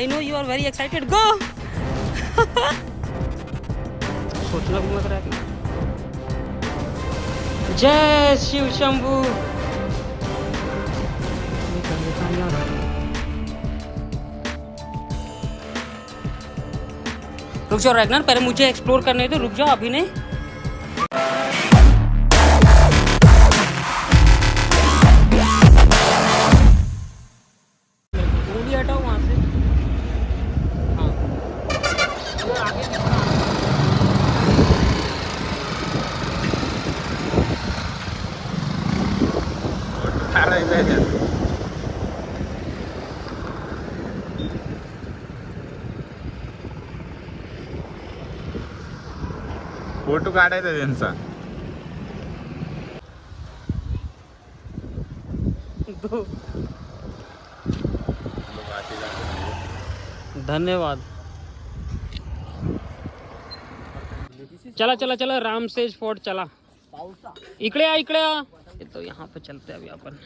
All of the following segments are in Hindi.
I know you are very excited, go. सोचना भी मत रहा है। जय शिव शंभू। रुक जाओ रैगनर, पहले मुझे एक्सप्लोर करने दो, रुक जाओ अभी नहीं। गोली हटाओ वहाँ से। हाँ आगे फोटो काढायचा त्यांचा। दो। धन्यवाद। चला चला चला रामसेज फोर्ट चला। इकडे आ इकडे आ। तो यहाँ पे चलते हैं अभी अपन।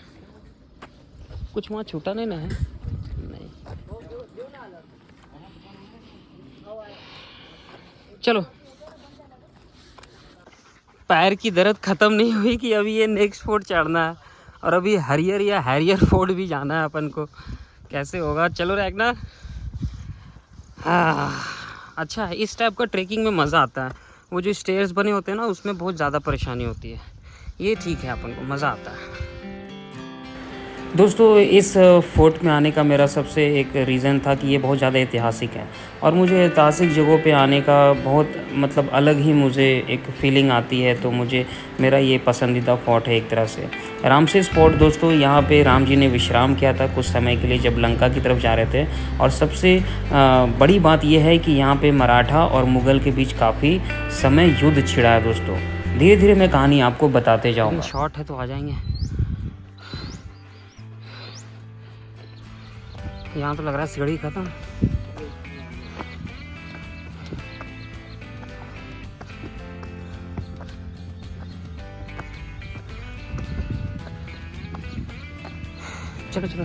कुछ वहाँ छूटा नहीं ना है? नहीं। चलो। पैर की दर्द खत्म नहीं हुई कि अभी ये नेक्स्ट फोर्ट चढ़ना है और अभी हरियर या हैरियर फोर्ट भी जाना है अपन को। कैसे होगा? चलो रैगनर। हाँ अच्छा है, इस टाइप का ट्रेकिंग में मज़ा आता है। वो जो स्टेयर्स बने होते हैं ना उसमें बहुत ज़्यादा परेशानी होती है। ये ठीक है, अपन को मज़ा आता है। दोस्तों इस फोर्ट में आने का मेरा सबसे एक रीज़न था कि ये बहुत ज़्यादा ऐतिहासिक है और मुझे ऐतिहासिक जगहों पे आने का बहुत मतलब अलग ही मुझे एक फीलिंग आती है। तो मुझे मेरा ये पसंदीदा फोर्ट है एक तरह से। रामसेज फोर्ट दोस्तों, यहाँ पे राम जी ने विश्राम किया था कुछ समय के लिए जब लंका की तरफ जा रहे थे। और सबसे बड़ी बात यह है कि यहाँ पे मराठा और मुग़ल के बीच काफ़ी समय युद्ध छिड़ा है दोस्तों। धीरे धीरे मैं कहानी आपको बताते जाऊँगा। शॉर्ट है तो आ जाएंगे। यहाँ तो लग रहा है सीढ़ी खत्म। चलो चलो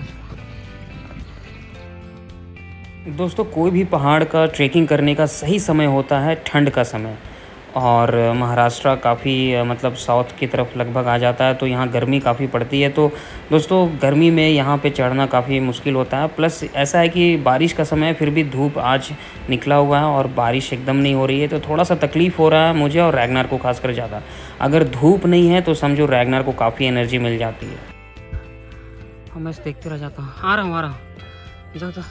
दोस्तों, कोई भी पहाड़ का ट्रैकिंग करने का सही समय होता है ठंड का समय। और महाराष्ट्र काफ़ी मतलब साउथ की तरफ लगभग आ जाता है तो यहाँ गर्मी काफ़ी पड़ती है। तो दोस्तों गर्मी में यहाँ पे चढ़ना काफ़ी मुश्किल होता है। प्लस ऐसा है कि बारिश का समय है फिर भी धूप आज निकला हुआ है और बारिश एकदम नहीं हो रही है तो थोड़ा सा तकलीफ़ हो रहा है मुझे और रैगनर को खासकर ज़्यादा। अगर धूप नहीं है तो समझो रैगनर को काफ़ी एनर्जी मिल जाती है। हम मैं देखते रह जाता हूँ। आ रहा हूँ जाओ जाओ।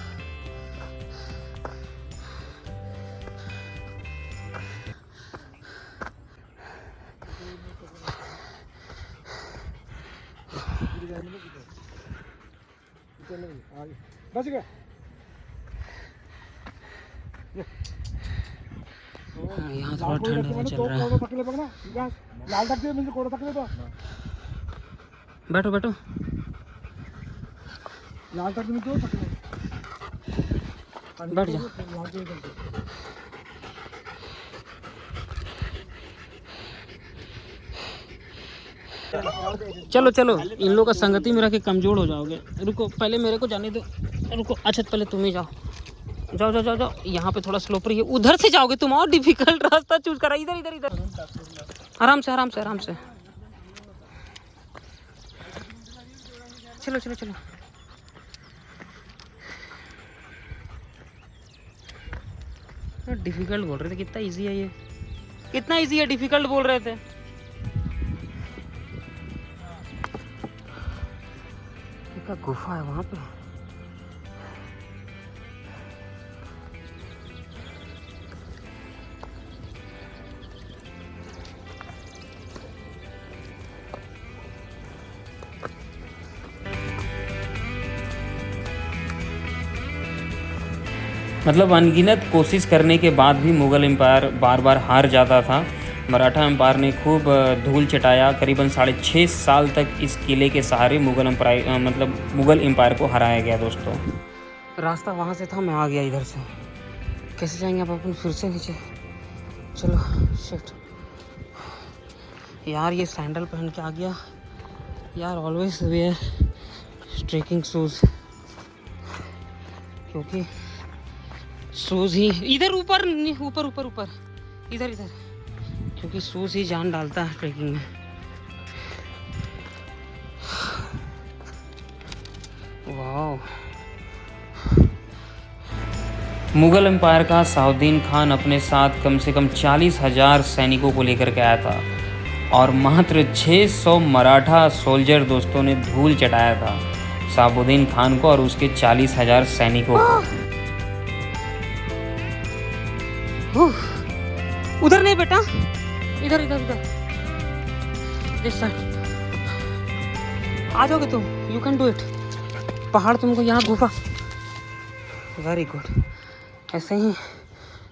बस गया। यहाँ थोड़ा ठंड हवा चल रहा है। बैठो बैठो। बैठ जा। चलो चलो, इन लोगों का संगति में रह के कमज़ोर हो जाओगे। रुको पहले मेरे को जाने दो। रुको अच्छा पहले तुम ही जाओ। जाओ जाओ जाओ जाओ। यहाँ पे थोड़ा स्लोपरी है, उधर से जाओगे तुम और डिफिकल्ट रास्ता चूज करा। इधर इधर इधर आराम से आराम से आराम से। चलो चलो चलो। डिफिकल्ट बोल रहे थे, कितना इजी है ये। कितना इजी है, डिफिकल्ट बोल रहे थे। गुफा है वहां पे। मतलब अनगिनत कोशिश करने के बाद भी मुग़ल एम्पायर बार बार हार जाता था। मराठा एम्पायर ने खूब धूल चटाया। करीबन 6.5 साल तक इस किले के सहारे मुग़ल एम्पायर को हराया गया दोस्तों। रास्ता वहाँ से था, मैं आ गया इधर से। कैसे जाएंगे अब अपन फिर से नीचे? चलो शिफ्ट। यार ये सैंडल पहन के आ गया यार। ऑलवेज वेयर ट्रेकिंग शूज़, क्योंकि शूज ही इधर ऊपर ऊपर ऊपर ऊपर इधर इधर, क्योंकि शूज ही जान डालता है ट्रेकिंग में। वाह। मुगल एम्पायर का सलाउद्दीन खान अपने साथ कम से कम 40,000 सैनिकों को लेकर के आया था और मात्र 600 मराठा सोल्जर दोस्तों ने धूल चटाया था शहाबुद्दीन खान को और उसके 40,000 सैनिकों को। उधर नहीं बेटा, इधर इधर इधर दिस साइड आ जाओगे तुम, यू कैन डू इट। पहाड़ तुमको यहाँ गुफा, वेरी गुड। ऐसे ही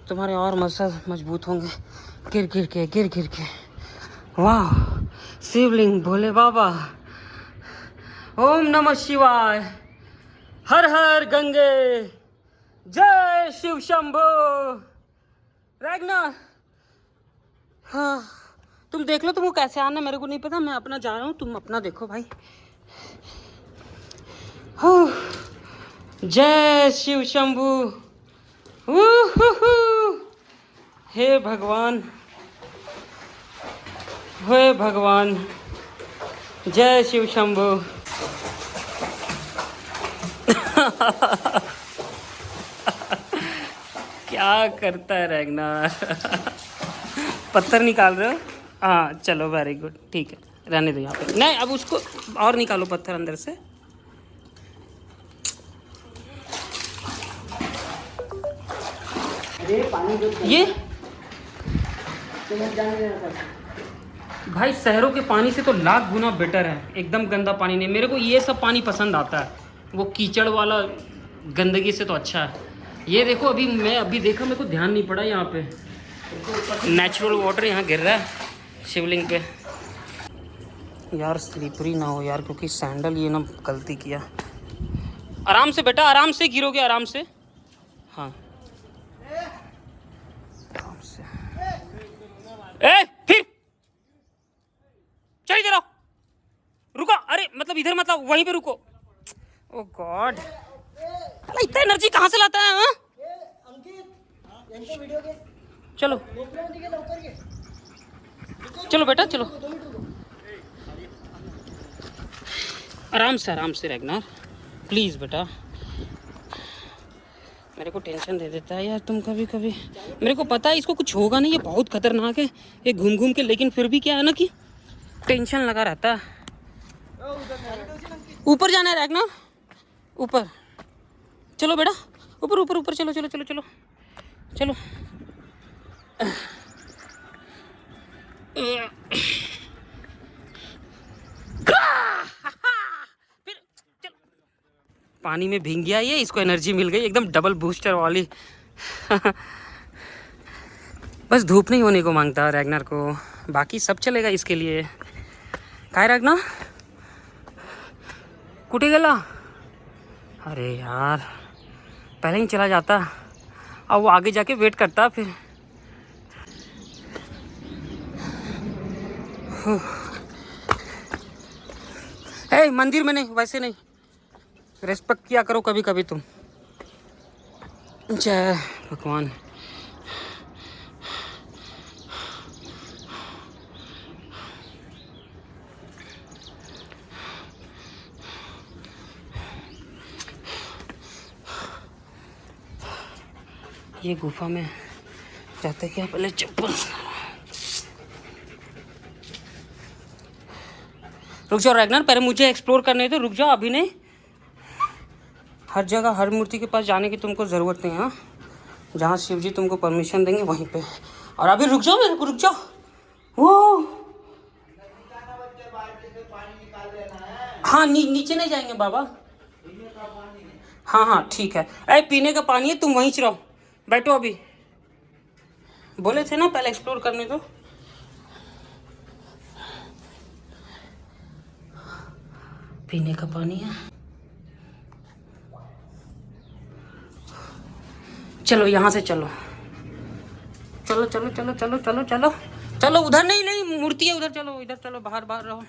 तुम्हारे और मसल मजबूत होंगे गिर गिर के। वाह, शिवलिंग, भोले बाबा, ओम नमः शिवाय, हर हर गंगे, जय शिव शंभो। रैगनर, हाँ तुम देख लो तुमको कैसे आना, मेरे को नहीं पता, मैं अपना जा रहा हूँ, तुम अपना देखो भाई। जय शिव शंभू। हे भगवान, हे भगवान, जय शिव शंभू। क्या करता है रैगनर? पत्थर निकाल रहे हो? हाँ चलो, वेरी गुड, ठीक है, रहने दो यहाँ पे। नहीं, अब उसको और निकालो पत्थर अंदर से। ये भाई शहरों के पानी से तो लाख गुना बेटर है, एकदम गंदा पानी नहीं। मेरे को ये सब पानी पसंद आता है, वो कीचड़ वाला गंदगी से तो अच्छा है। ये देखो, अभी मैं देखा, मेरे को ध्यान नहीं पड़ा, यहाँ पे नेचुरल वाटर यहाँ गिर रहा है शिवलिंग पे। यार स्लिपरी ना हो यार, क्योंकि सैंडल ये ना गलती किया। आराम से बेटा, आराम से गिरोगे, आराम से। हाँ आराम से। ए फिर चल इधर आओ, रुको, अरे मतलब इधर मत आओ, वहीं पे रुको। ओ गॉड, अरे इतना एनर्जी कहाँ से लाता है? हाँ चलो चलो बेटा, चलो आराम से रैगनर, प्लीज़ बेटा। मेरे को टेंशन दे देता है यार तुम कभी कभी। मेरे को पता है इसको कुछ होगा नहीं, ये बहुत खतरनाक है, ये घूम घूम के, लेकिन फिर भी क्या है ना कि टेंशन लगा रहता है। ऊपर जाना है रैगनर, ऊपर चलो बेटा, ऊपर ऊपर ऊपर, चलो चलो चलो चलो चलो। फिर चलो, पानी में भीग गया ये, इसको एनर्जी मिल गई एकदम डबल बूस्टर वाली। बस धूप नहीं होने को मांगता रैगनर को, बाकी सब चलेगा इसके लिए। काय रैगनर कुटे गेला? अरे यार पहले ही चला जाता, अब वो आगे जाके वेट करता फिर। ए मंदिर में नहीं, वैसे नहीं, रेस्पेक्ट किया करो कभी कभी तुम। जय भगवान। ये गुफा में जाते क्या, पहले चप्पल। रुक जाओ रैगनर, पहले मुझे एक्सप्लोर करने दो, रुक जाओ, अभी नहीं। हर जगह हर मूर्ति के पास जाने की तुमको ज़रूरत नहीं है। हाँ, जहाँ शिव जी तुमको परमिशन देंगे वहीं पे। और अभी रुक जाओ, मेरे को रुक जाओ। वो हाँ नीचे नहीं जाएंगे बाबा। हाँ ठीक है। अरे पीने का पानी है, तुम वहीं से रहो, बैठो। अभी बोले थे ना पहले एक्सप्लोर करने दो। पीने का पानी है, चलो यहाँ से चलो, चलो चलो चलो चलो चलो चलो चलो। उधर नहीं मूर्ति है उधर, चलो इधर चलो, बाहर रहो।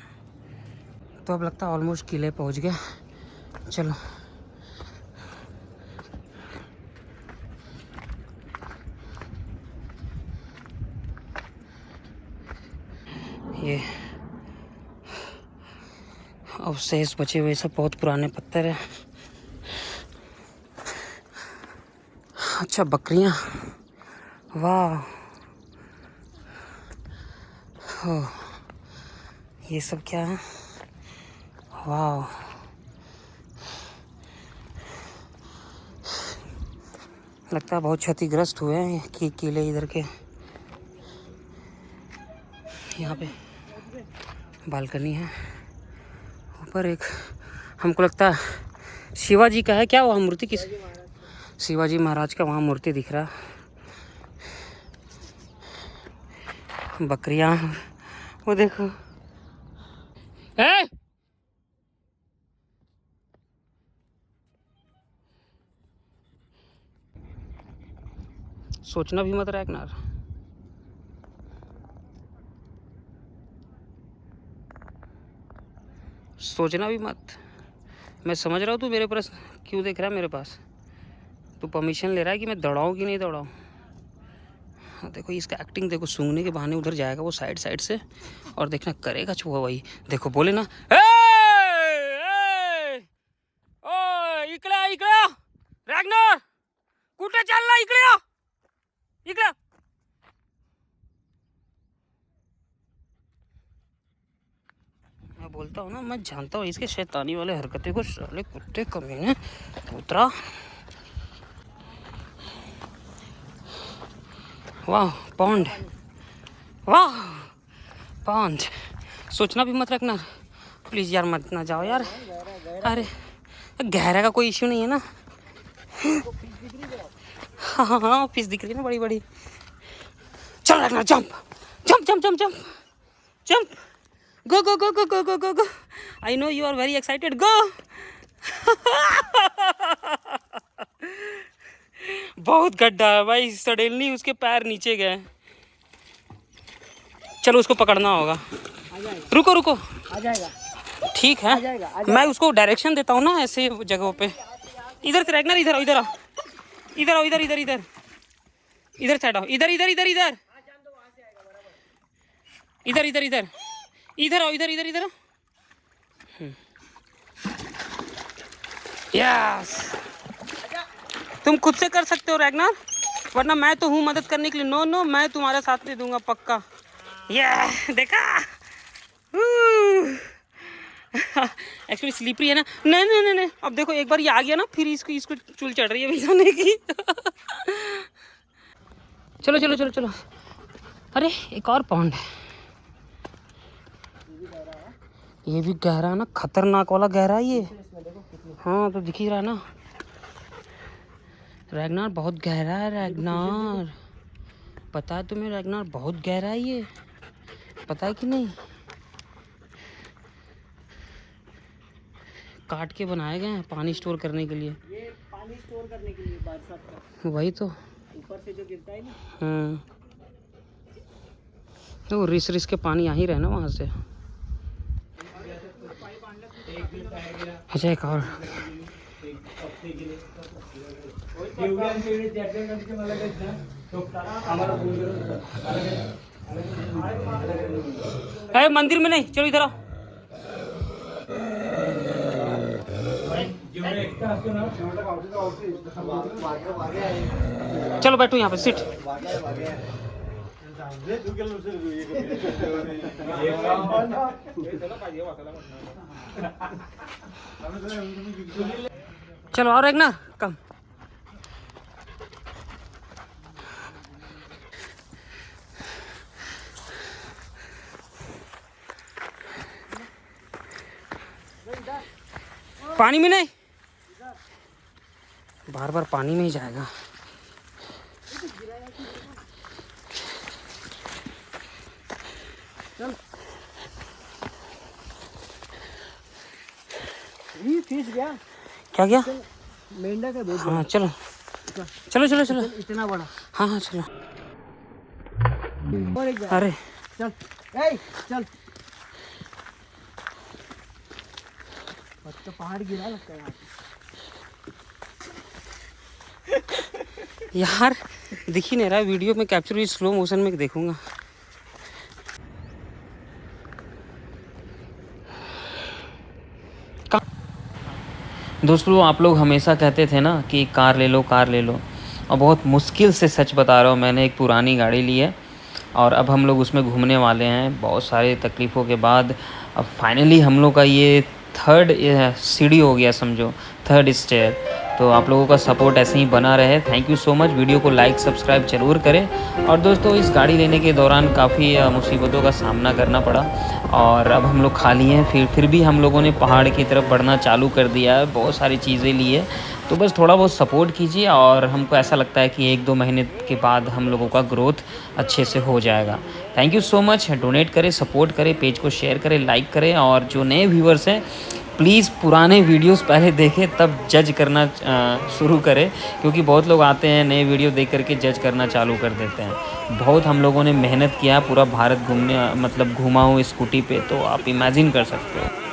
तो अब लगता है ऑलमोस्ट किले पहुँच गए, चलो। ये अवशेष बचे हुए सब बहुत पुराने पत्थर है। अच्छा बकरियां, वाह। हो ये सब क्या है? वाह, लगता है बहुत क्षतिग्रस्त हुए हैं ये किले इधर के। यहाँ पे बालकनी है, ऊपर एक हमको लगता है शिवाजी का है क्या, वहाँ मूर्ति किस, शिवाजी महाराज का वहाँ मूर्ति दिख रहा। बकरियां वो देखो। सोचना भी मत रैगनार। सोचना भी मत। मैं समझ रहा हूँ तू मेरे पास क्यों देख रहा है मेरे पास। तू परमिशन ले रहा है कि मैं दौड़ाऊँ कि नहीं दौड़ाऊँ। हाँ देखो इसका एक्टिंग देखो, सूंघने के बहाने उधर जाएगा वो साइड साइड से, और देखना करेगा छुआ वही। देखो बोले ना इकड़ा इकड़ा रैगनार कुठे चालला, इकडे इकडे। मैं बोलता हूँ ना, मैं जानता हूँ इसके शैतानी वाले हरकतें को। साले कुत्ते कमीने उतरा। वाह पॉन्ड, वाह पॉन्ड। सोचना भी मत रखना प्लीज़ यार, मत ना जाओ यार। अरे गहरा का कोई इश्यू नहीं है ना। हाँ हाँ हाँ फिश दिख रही है ना बड़ी बड़ी। चल रखना, jump jump jump jump jump jump, go go go go go go go go. I know you are very excited, go. बहुत गड्ढा है भाई, सडनली उसके पैर नीचे गए। चलो उसको पकड़ना होगा। रुको रुको, आ जाएगा, ठीक है। मैं उसको डायरेक्शन देता हूँ ना ऐसे जगहों पे। इधर से रैगनार, इधर आओ, इधर आओ, इधर आओ, इधर इधर इधर इधर साइड आओ, इधर इधर इधर इधर इधर इधर इधर इधर आओ, इधर इधर इधर। यस, तुम खुद से कर सकते हो रैगनार, वरना मैं तो हूँ मदद करने के लिए। नो नो, मैं तुम्हारा साथ दे दूंगा पक्का। ये देखा, एक्चुअली स्लीपरी है ना। नहीं नहीं नहीं नहीं, अब देखो एक बार ये आ गया ना, फिर इसको इसको चुल चढ़ रही है भिजाने की। चलो चलो चलो चलो। अरे एक और पॉन्ड है, ये भी गहरा ना, खतरनाक वाला गहरा है ये। हाँ तो दिख ही रहा ना रैगनार, बहुत गहरा है रैगनार। पता है तुम्हें रैगनार, बहुत गहरा है ये, पता है कि नहीं। काट के बनाए गए हैं पानी स्टोर करने के लिए। ये पानी स्टोर करने के लिए बरसात का, वही तो ऊपर से जो गिरता है ना। तो रिस रिस के पानी आ ही रहे ना वहाँ से। अच्छा एक और, अरे मंदिर में नहीं, चलो इधर आओ। चलो बैठो यहाँ पे, सिट। चलो और एक ना कम। पानी में नहीं, बार बार पानी में ही जाएगा। चल ये फिश गया, क्या गया? मेंढक है बहुत। हाँ चलो चलो चलो चलो, इतना बड़ा। हाँ हाँ चलो। और एक अरे चल, ए चल। तो पहाड़ गिरा लगता है यार, दिख ही नहीं रहा वीडियो में कैप्चर हुई, स्लो मोशन में देखूंगा। दोस्तों आप लोग हमेशा कहते थे ना कि कार ले लो, कार ले लो, और बहुत मुश्किल से सच बता रहा हूँ, मैंने एक पुरानी गाड़ी ली है और अब हम लोग उसमें घूमने वाले हैं बहुत सारे तकलीफ़ों के बाद। अब फाइनली हम लोग का ये थर्ड सीढ़ी हो गया, समझो थर्ड स्टेयर। तो आप लोगों का सपोर्ट ऐसे ही बना रहे। Thank you so much. Video को लाइक सब्सक्राइब ज़रूर करें। और दोस्तों इस गाड़ी लेने के दौरान काफ़ी मुसीबतों का सामना करना पड़ा और अब हम लोग खाली हैं, फिर भी हम लोगों ने पहाड़ की तरफ बढ़ना चालू कर दिया है, बहुत सारी चीज़ें ली है। तो बस थोड़ा बहुत सपोर्ट कीजिए और हमको ऐसा लगता है कि 1-2 महीने के बाद हम लोगों का ग्रोथ अच्छे से हो जाएगा। Thank you so much. Donate करें, सपोर्ट करें, पेज को शेयर करें, लाइक करें। और जो नए व्यूवर्स हैं प्लीज़ पुराने वीडियोस पहले देखें तब जज करना शुरू करें, क्योंकि बहुत लोग आते हैं नए वीडियो देख करके जज करना चालू कर देते हैं। बहुत हम लोगों ने मेहनत किया, पूरा भारत घूमने मतलब घूमा हूँ स्कूटी पे, तो आप इमेजिन कर सकते हो।